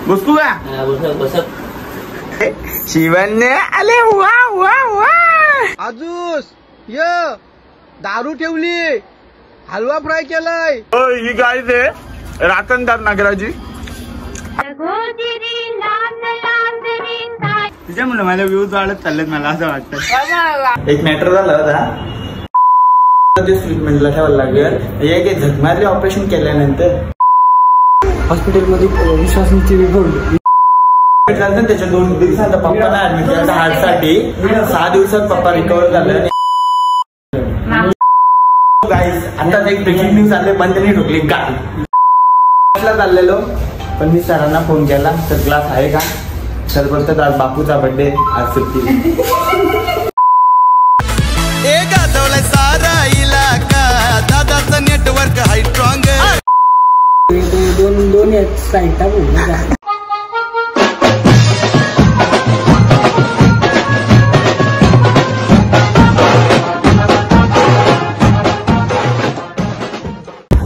बसकू का? शिवन्य आले वा वा वा. आजूस ये दारू ठेवली, हलवा फ्राय केलाय. ही गाय ते रातनदार नागराजी तिच्यामुळे माझ्या व्ह्यूज वाढत चाललेत मला असं वाटतं. एक मॅटर झाला होता ट्रीटमेंटला ठेवायला लागेल. एक झकमारले ऑपरेशन केल्यानंतर हॉस्पिटलमध्ये विश्वासाची त्याच्या 2 दिवसात पप्पाला ऍडमिट केलं हार्टसाठी. 6 दिवसात पप्पा रिकवर झाले. गाईस आता एक ब्रेकिंग न्यूज आले पण त्यांनी ठोकली गाय चाललेलो पण मी सरांना फोन केला तर क्लास आहे का. सर बोलतात आज बापूचा बर्थडे आज सुट्टी. सारा इलाका दादाचं नेटवर्क हाय स्ट्रॉंग. दोन साईड टाकू.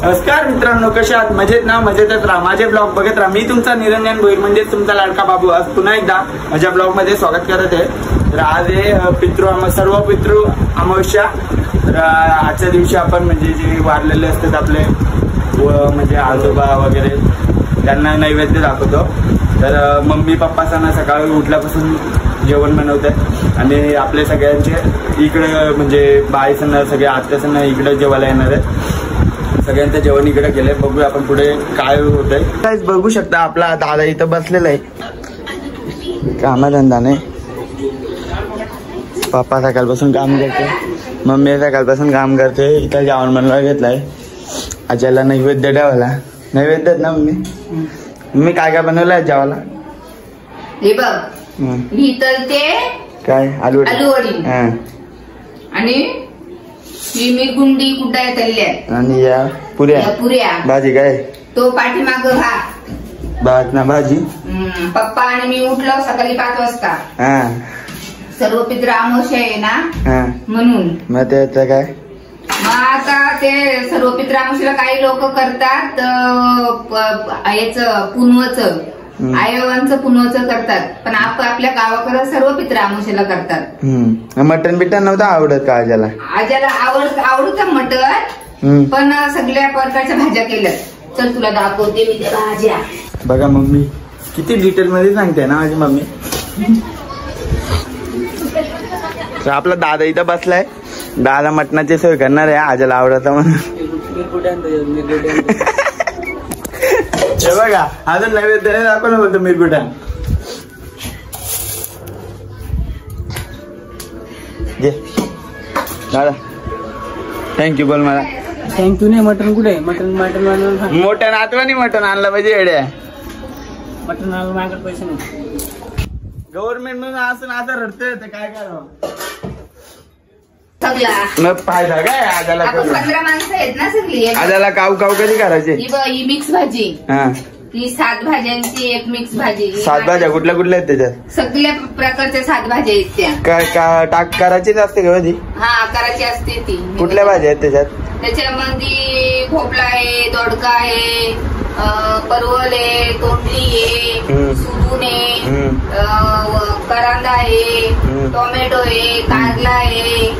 नमस्कार मित्रांनो, कशा आहात? मजेत ना? मजेतच राहा. माझे ब्लॉग बघत राहा. मी तुमचा निरंजन भोईर म्हणजे तुमचा लाडका बाबू आज पुन्हा एकदा माझ्या ब्लॉग मध्ये स्वागत करत आहे. तर आज आहे सर्व पितृ अमावस्या. तर आजच्या दिवशी आपण म्हणजे जे वारलेले असतात आपले म्हणजे आजोबा वगैरे त्यांना नैवेद्य दाखवतो. तर मम्मी पप्पा सणा सकाळी उठल्यापासून जेवण बनवतात आणि आपले सगळ्यांचे इकडे म्हणजे बाई सण सगळे आत्या सण इकडे जेवायला येणार आहे. सगळ्यांचं जेवण इकडे गेले. बघूया आपण पुढे काय होतंय. काहीच बघू शकता आपला दादा इथं बसलेला आहे. कामधंदा नाही. पप्पा सकाळपासून काम करते, मम्मी सकाळपासून काम करते. इथं जेवण बनवायला घेतलंय. आज्याला नैवेद्य द्यावाला. नैवेद्य ना मम्मी काय काय बनवलंय जेवायला? हे बघ ते काय आलू वडी आणि ही गुंडी कुटाय तळल्या आणि या पुऱ्या भाजी काय तो पाठीमाग भात ना भाजी. पप्पा आणि मी उठलो सकाळी 5 वाजता. सर्व पितृ अमावस्या आहे ना म्हणून. मग त्याचं काय मग आता ते सर्व पितृ अमावस्याला काही लोक करतात याचं पुनवचं आयवांचं पुनवचं करतात. पण आपल्या गावाकडे सर्व पितृ अमावस्याला करतात. मटन बिटन नव्हतं आवडत का आज्याला? आज्याला आवडतं मटन पण सगळ्या प्रकारच्या भाज्या केल्या. चल तुला दाखवते मी त्या भाज्या. बघा मम्मी किती डिटेल मध्ये सांगते ना माझी मम्मी. आपला दादा इथं बसलाय. दादा मटणाची सोय करणार आहे. आज्याला आवडतं म्हणून. हे बघा अजून नैवेद्य दाखवलं बोलतो मिरकुटा. घे दादा थँक्यू बोल मला. थँक्यू नाही. मटन कुठे? मटन मोठ्या आठवणी मटन आणलं पाहिजे. येड्या मटन आणलं माझ्याकडे पैसे नाही. गव्हर्नमेंट म्हणून असं आता रडतंय काय करावं. मग फायदा काय आज्याला? 15 माणसं आहेत ना सगळी. आज्याला काव कधी करायचे? ही मिक्स भाजी. ती 7 भाज्यांची एक मिक्स भाजी. 7 भाज्या कुठल्या कुठल्या आहेत त्याच्यात? सगळ्या प्रकारच्या 7 भाज्या आहेत त्या. काय टाक करायचीच असते का कधी? करायची असते ती. कुठल्या भाज्या आहेत त्याच्यात? त्याच्यामध्ये भोपळा आहे, दोडका आहे, परवल आहे, तोंडली आहे, सुरून आहे, करांदा आहे, टोमॅटो आहे, कारला आहे.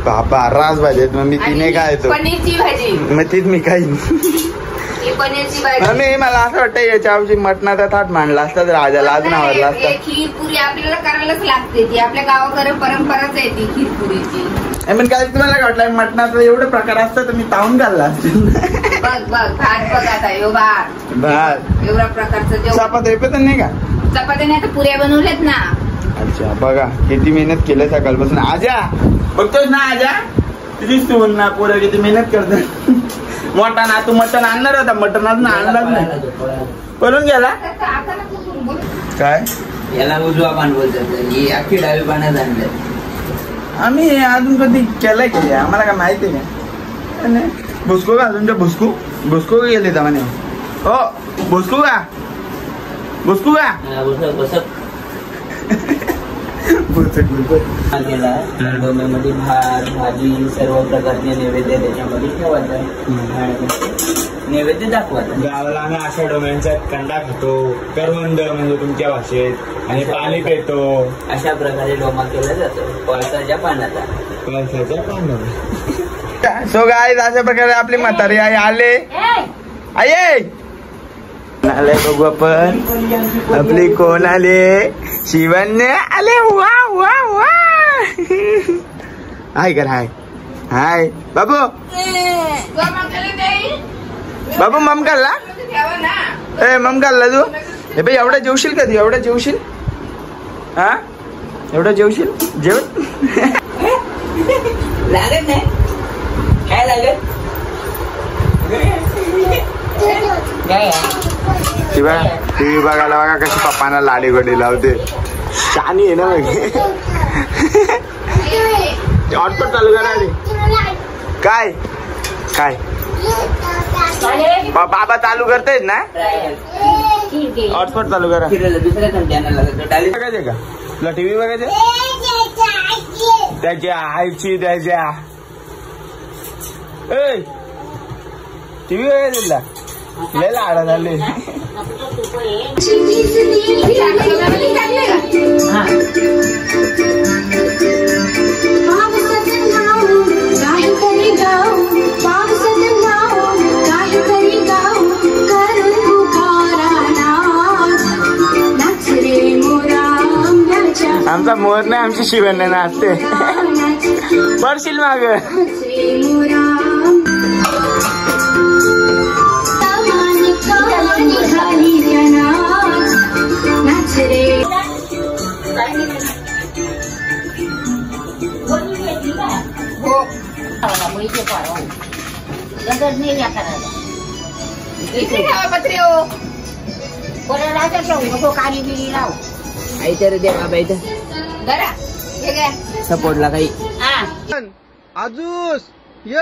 बाबा रास भाजी आहेत. मग मी तिने काय येतो पनीरची भाजी. मग तीच मी खाईन. पनीरची भाजी. मम्मी मला असं वाटतं याच्या मटणाचा थाट मांडला असता तर आज्याला अजून आवडला असता. खीरपुरी आपल्याला करायलाच लागते. ती आपल्या गावाकडे परंपराच आहे ती खीरपुरीची. पण काय तुम्हाला काय वाटलं मटणाचा एवढे प्रकार असतात तर मी तावून घालला असते. बघ भात बघ आता यो भात एवढ्या प्रकारचं जेवण. चपाती येत नाही का? चपात्याने आता पुऱ्या बनवल्यात ना. अच्छा बघा किती मेहनत केलं सकाळपासून. आजा बघतोय ना आजा तुझीच तू ना पोरं किती मेहनत करत. मोठा ना तू मटण आणणार होता. मटण अजून आणलाच नाही. करून गेला काय? याला उजवा पान बोलतात. अख्खी डावी पाण्यात आणलं. आम्ही अजून कधी केलंय की आम्हाला काय माहिती नाही. भुसको का अजून भुसको गेले तर म्हणे. हो भुसको का केला डोम्यामध्ये भात भाजी सर्व प्रकारचे नैवेद्य त्याच्यामध्ये ठेवायचं नैवेद्य दाखवायचं. गावाला आम्ही अशा डोम्यांचा कंडा खातो, करवंद म्हणजे तुमच्या भाषेत, आणि पाणी पितो. अशा प्रकारे डोमा केला जातो पळसाच्या पानाचा. सो गाईज अशा प्रकारे आपली म्हातारी आई आले. आई आले बघू आपण आपली कोण आले. शिवन्य आले. वा वा वा. हाय कर. हाय हाय बाबू. बाबू मम खाल्ला. ए मम खाल्ला तू. हे बाई एवढा जेवशील का तू. एवढा जेवशील. हा एवढा जेवशील. जेवण लागत नाही काय लागत. टीव्ही बघायला बघा कशी पप्पांना लाडी गोडी लावते. शानी आहे ना हॉटस्पॉट चालू करा. काय काय बाबा चालू करतायत ना. हॉटस्पॉट चालू करा. दुसऱ्या बघायचे का तुला टीव्ही बघायचे. त्याच्या आईची त्याच्या टीव्ही बघायचे तुला लय लाडा झाले. आमचा मोर नाही आमची शिवण्य नाचते. पडशील माग. सपोर्टला काही आजूस य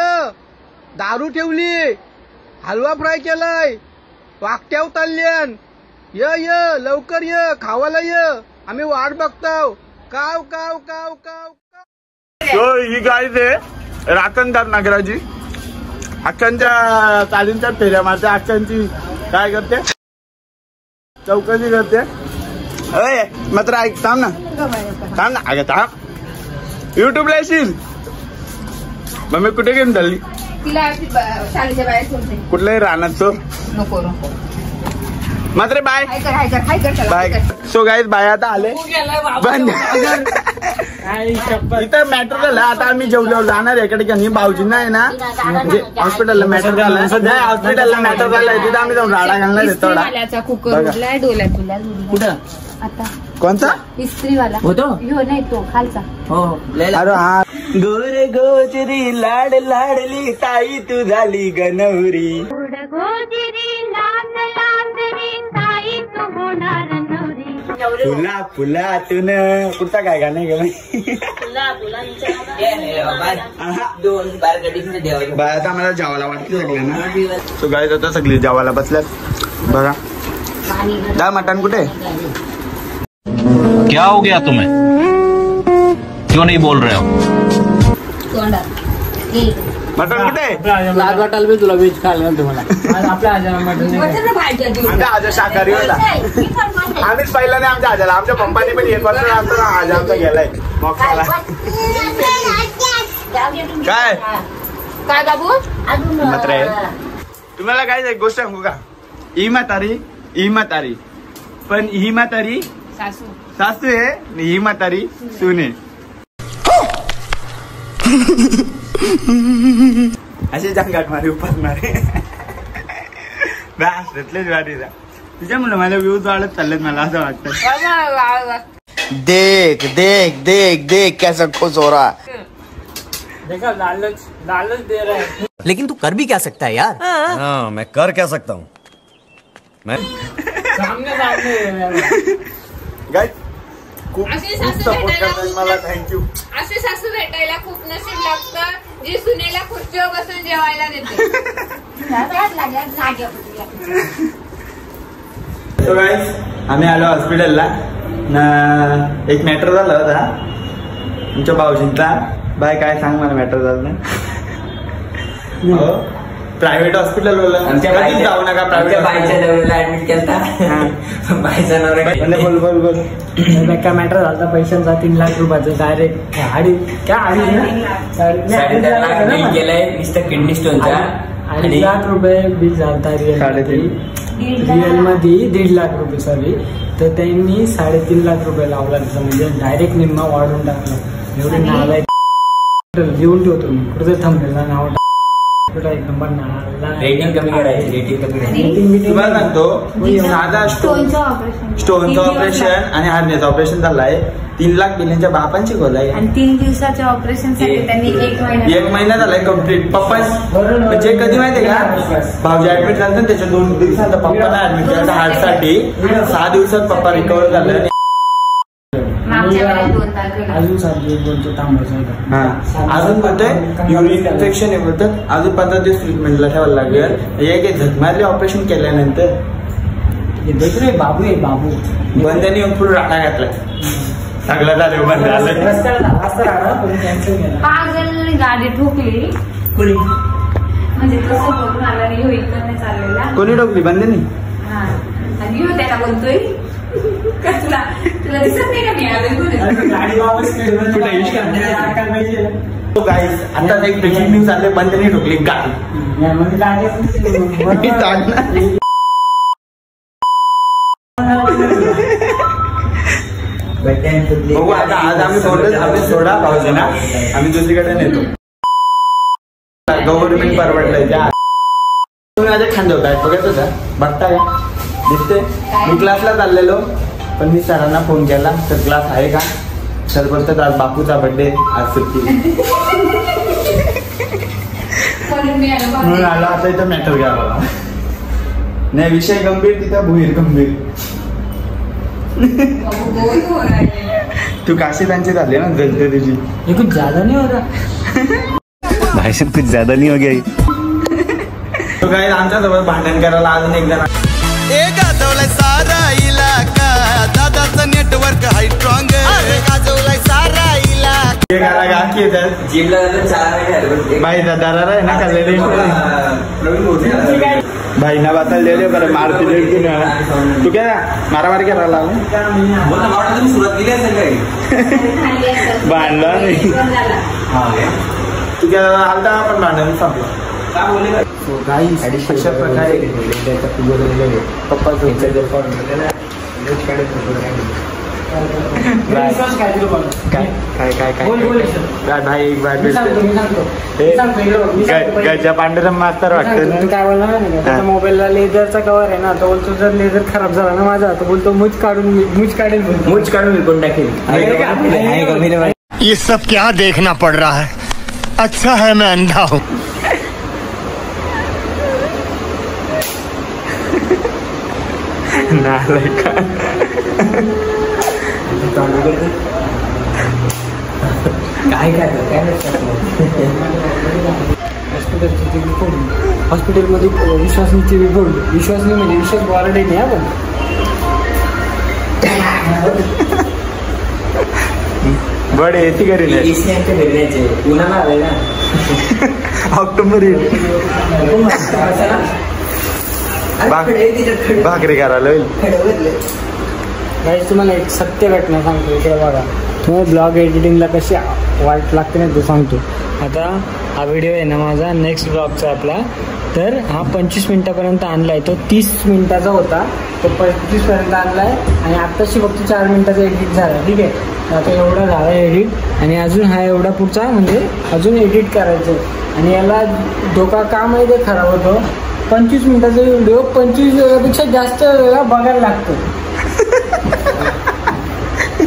दारू ठेवली. हलवा फ्राय केलाय. वाकट्याव ताल्ल्यान य लवकर य खावाला य. आम्ही वाट बघताव. काव काव काव काव. ही गाय ते राखणदार नागराजी अख्खांच्या चालींच्या फेऱ्या मारते. अख्खांची काय करते चौकशी करते. अय मात्र ऐक थांब ना. थांब ना. अगं थांब. युट्यूबला येशील. मम्मी कुठे घेऊन चालली. तिला शाळेच्या बाहेर सोडते. कुठल्याही राहणार तो नको मात्र bye bye. So guys bye आता आले. बंद इथं मॅटर झालं. आता आम्ही जेवल्यावर जाणार इकडे की नाही. भाऊजींना आहे ना म्हणजे हॉस्पिटलला मॅटर झालं. सध्या हॉस्पिटलला मॅटर झालाय. तिथं आम्ही जाऊन राडा घालणार तेवढा. कुकर डोल्यात कुठं आता कोणता इस्त्रीवाला होतो ह्यो नाही तो खालचा. हो अरे हा. गोरे गोचरी लाड लाडली ताई तू झाली गनवरी. फुला फुलातून कुठचा काय गाणं गेलं. दोन बारगडी देवाच्या बाय आता आम्हाला जेवायला वाटलं सगळं ना. सो गाईज आता सगळी जेवायला बसल्यात बघा. दा मटण कुठे. क्या हो गया तुम्हें क्यों नहीं बोल रहे हो. मटण कुठे. लाज वाटायला बी तुला व्हेज खायला तुम्हाला. आपल्या आजाला मटण आमच्या आजा शाकाहारी होता. आम्हीच पाहिलं नाही आमच्या आजाला. आमच्या पप्पानी पण 1 वर्ष आमचा आजा आमचा गेलाय मोक्षाला. काय काय बाबू मात्र तुम्हाला काय एक गोष्ट सांगू का. ही म्हातारी पण ही म्हातारी सासू आहे. ही म्हातारी सून आहे. असे जंगाट मारी उपास मारे. बस तिथलेच वाटी जा. तिच्यामुळे माझ्या व्ह्यूज वाढत चाललेत मला असं वाटतं. देख देख देख देख कैसा खुश हो रहा. देखा लालच दे रहा है. लेकिन तू कर भी क्या सकता है यार. हाँ मैं कर क्या सकता हूँ. मैं सामने गाइस खूप सपोर्ट करतात मला. थँक्यू. असे सासू भेटायला खूप नशीब लागतं जी सुनेला खुर्चीवर बसून जेवायला देते. सो गाईस आम्ही आलो हॉस्पिटलला. एक मॅटर झाला होता तुमच्या भाऊजींचा. बाय काय सांग मला मॅटर झालं ना. प्रायव्हेट हॉस्पिटल आमच्या जाऊ नका. प्रायव्हेट बाईच्या नवऱ्याला ऍडमिट केलता. बाईचा नवरा बोल काय मॅटर झाला पैशांचा 3 लाख रुपयाचं डायरेक्ट बिल केलंय नुसतं किडनी स्टोनचा. 2.5 लाख रुपये बिल झालता रिअल मध्ये 1.5 लाख रुपये सॉरी. तर त्यांनी 3.5 लाख रुपये लावला तिथं म्हणजे डायरेक्ट निम्मा वाढून टाकलं. एवढे नालायक लिहून ठेवतो मी कुठे थांबलेला नाव एक नंबर नाला. रेटिंग कमी करायची. रेटिंग कमी करायची. तुम्हाला सांगतो साधा स्टोनचं ऑपरेशन आणि हार्नियाचं ऑपरेशन झालंय. 3 लाख बिल्यांच्या बापांची खोलाय. आणि 3 दिवसाच्या ऑपरेशन साठी त्यांनी 1 महिना झालाय कम्प्लीट. पप्पा म्हणजे कधी माहितीये का भाऊजी ऍडमिट झालं त्याच्या 2 दिवसांत पप्पाला ऍडमिट केलं हार्टसाठी. 6 दिवसात पप्पा रिकवर झालं. अजून 7 दिवस बोलतो थांबायचं. अजून बोलतोय युरिन इन्फेक्शन आहे बोलतात. अजून 15 दिवस ट्रीटमेंटला ठेवायला लागेल. एक झक मारली ऑपरेशन केल्यानंतर. बाबू आहे बाबू. बंद्याने येऊन पुढे राखा घातलाय. सगळं झालं बंद पागल गाडी ठोकली म्हणजे तसं बघून आला नाही. हो इकडं नाही चाललेला. कोणी ठोकली बंद्याने. आणि हो त्याला बोलतोय तुला दिसत नाही का मी गाईस आता एक ब्रेकिंग न्यूज आले. बंद्याने ठोकली गाडी. बघू आता आज आम्ही सोडा पाहतो ना. आम्ही दुसरीकडे नेतो. गव्हर्नमेंट परवडलंय. तुम्ही माझ्या खांद्यावर काय बघत होता बघता का दिसते. मी क्लासला चाललेलो पण मी सरांना फोन केला तर क्लास आहे का. सर बोलतात आज बापूचा बर्थडे आज सुट्टी. म्हणून आला आता इथं मॅटर घ्या बाबा. नाही विषय गंभीर तिथं भुईर गंभीर. तू काशी त्यांची झाली ना जलते तुझी. कुछ ज्यादा नहीं होता भाई साहब कुछ ज्यादा नहीं हो गया. तो काय आमच्या सोबत भांडण करायला अजून एक जण गाजवलाय सारा इलाका. दादाचं नेटवर्क हाय स्ट्रॉंग. गाजवलाय सारा इलाका. जिमला भाई दादा आहे ना खाल्लेले भाई ना बतालेले बरं मारती तू काय मारामारी करायला सुरुवात केली असेल काही. भांडला नाही तू काय आलता आपण भांडण संपलं. अशा प्रकारे पप्पा भाई गजा पांढरा मास्तर वाटतं. काय बोलणार नाही. मोबाईलला लेझरचा कव्हर आहे ना तो बोलतो जर लेझर खराब झाला ना माझा तो बोलतो मूच काढून विकून टाकेल. ये सब क्या देखना पड़ रहा है. अच्छा है मैं अंधा हूँ. हॉस्पिटलमध्ये विश्वासनीची रिपोर्ट. विश्वासनी म्हणजे विश्वास वारडे नाही आपण. बडे येते घरी पुन्हा आलंय ना ऑक्टोबर भाकरी करायला गाईस तुम्हाला एक सत्य घटना सांगतो. इकडे बघा तुम्हाला ब्लॉग एडिटिंगला कशी वाट लागते ना तो सांगतो. आता हा व्हिडिओ आहे ना माझा नेक्स्ट ब्लॉगचा आपला. तर हा 25 मिनिटापर्यंत आणलाय. तो 30 मिनिटाचा होता तो 35 पर्यंत आणलाय. आणि आत्ताशी फक्त 4 मिनिटाचा एडिट झाला. ठीक आहे आता एवढा झाला एडिट. आणि अजून हा एवढा पुढचा म्हणजे अजून एडिट करायचं. आणि याला धोका का माहिती खराब होतो. 25 मिनिटाचा व्हिडिओ 25 वेळापेक्षा जास्त वेळा बघायला लागतो.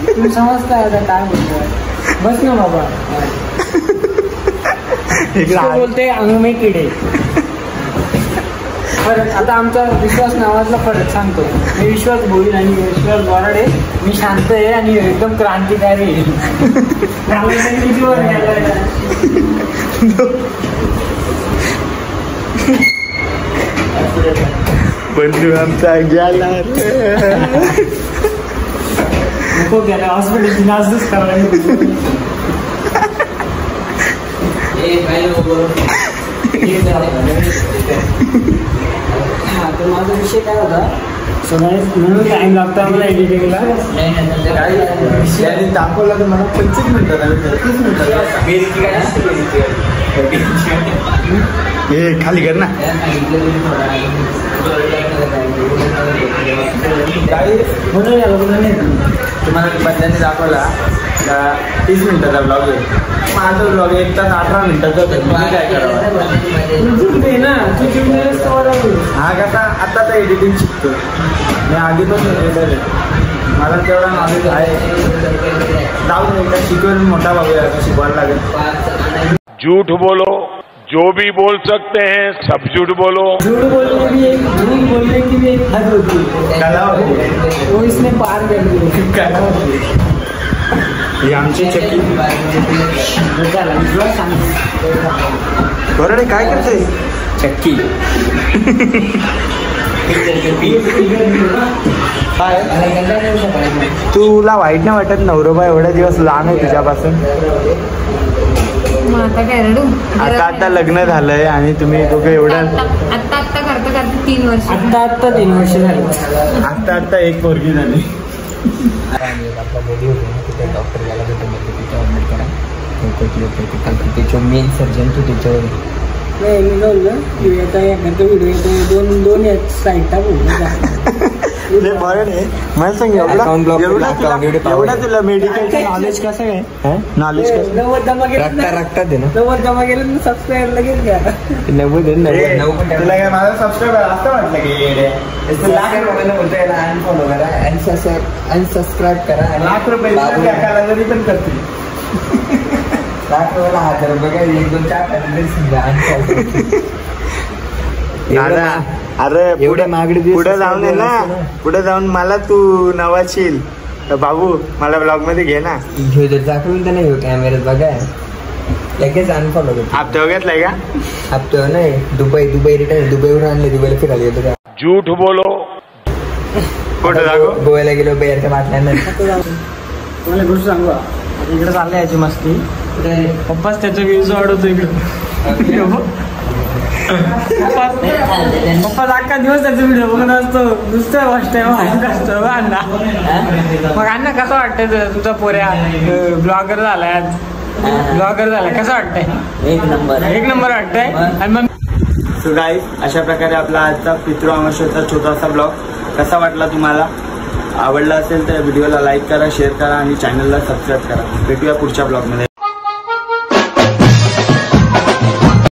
तुम्ही समजताय आता काय बोलतोय. बस ना बाबा बोलते अंग में किडे. फरक आता आमचा विश्वास नावातला फरक सांगतो. मी विश्वास भोईर आणि विश्वास बोराडे. मी शांत आहे आणि एकदम क्रांतिकारी आहे. बंधू आमचा गेला नको त्याला हॉस्पिटलची नासच करायला. तर माझा विषय काय होता, म्हणून टाइम लागतो आम्हाला एडिटिंगला. दाखवला तर मला 25 मिनिटं हे खाली कर ना. तुम्हाला बदल्याने दाखवला 30 मिनिटाचा ब्लॉग आहे. माझा ब्लॉग 1 तास 18 मिनिटाचा होता. तुम्ही काय करावं हा कसा आता तर एडिटिंग शिकतो मी आधीपासून एडिटर आहे. मला तेवढा नॉलेज आहे. जाऊन एकदा शिकवेल मोठा बघूया शिकवायला लागेल. झूठ बोलो जो भी बोल सकते हैं सब झूठ बोलो. झूठ बोलने की एक झूठ बोलने की भी एक हद होती है. कला होती वो इसने पार कर दी. कला होती ही आमची चक्की. बरोबर काय करते चक्की. तुला वाईट नाही वाटत नवरोबा एवढा दिवस लहान आहे तुझ्यापासून. आता काय रडू. आता लग्न झालंय आणि तुम्ही दोघे एवढं आता करता 3 वर्ष. आता 3 वर्ष झाली. आता एक पोरगी झाली. आपला बॉडी होते ना तिथे डॉक्टर यायला भेटून होते तिथे ॲडमिट करा. त्याच्यावर मेन सर्जन तू त्याच्यावर मी बोललं की आता एखादा व्हिडिओ येतो दोन साईड टाकू. मला सांग एवढा तुला मेडिकलचं नॉलेज कसं आहे. नॉलेज कसं 90 जमा केलं रक्तात दे ना 90 जमा केलं सबस्क्राईब लगेच घ्या. 90 तुला काय माझा सबस्क्राईबर असं वाटलं की अनफॉलो करा अनसबस्क्राईब करा. लाख रुपये तरी पण करतील. लाख रुपयाला 1000 रुपये काय 1-2-4 दादा अरे पुढे जाऊन आहे ना. पुढे जाऊन मला तू नवाशील तर बाबू मला ब्लॉग मध्ये घे ना. दाखवून तर नाही कॅमेऱ्यात बघा लगेच अनफॉलो करतो. हप्ता घेतलाय का. हप्ता नाही दुबई रिटर्न दुबईवरून आणले. दुबईला फिरायला गेलो का. झूठ बोलो. कुठं दाखव. गोव्याला गेलो बिअरच्या बाटल्यांना. तुम्हाला गोष्ट सांगू आता इकडे चाललंय याची मस्ती. पप्पाच त्याचा व्ह्यूज वाढवतो इकडे. पप्पा अख्खा दिवस त्याचा व्हिडिओ बघत असतो. नुसतं वाटत अण्णा. मग अण्णा कसं वाटतंय तुमचा पोऱ्या ब्लॉगर झालाय. कसं वाटतंय. एक नंबर वाटतंय. आणि मग सो गाईज अशा प्रकारे आपला आजचा पितृ अमावस्येचा छोटासा ब्लॉग कसा वाटला तुम्हाला. आवडला असेल तर व्हिडिओला लाईक करा शेअर करा आणि चॅनलला सबस्क्राईब करा. भेटूया पुढच्या ब्लॉगमध्ये.